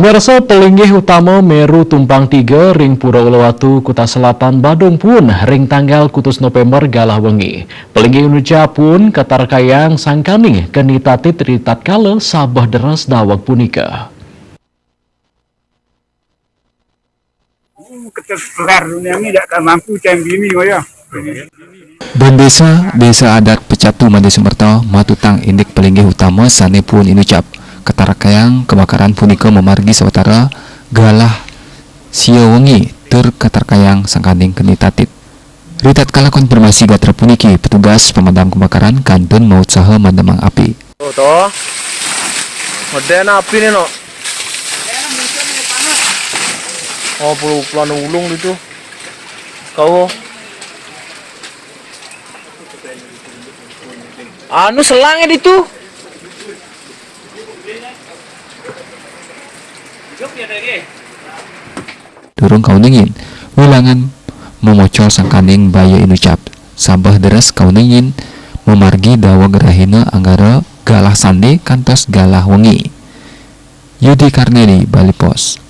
Pemirsa, pelinggih utama Meru Tumpang 3 ring Pura Uluwatu Kuta Selatan Badung pun ring tanggal kutus November galah wengi. Pelinggih Indonesia pun katarkayang sangkani kenitatit ritat kala sabah deras dawag punika. Desa adat Pecatu Made Sumerto matutang indik pelinggih utama sane pun inucap katarakayang kebakaran punika memargi sawetara galah sia wengi tur katarkayang sangkaning kenitatit. Ritat kala konfirmasi gatra puniki petugas pemadam kebakaran kantun mau usaha madamang api. Oh toh, modern api nih no. Oh pelan ulung itu. Kau anu selangnya itu. Durung kau ningin wilangan memocol sangkaning baya inucap sabah deras kau ningin memargi dawa gerahina anggara galah sande kantos galah wengi. Yudi Karnedi, Bali Pos.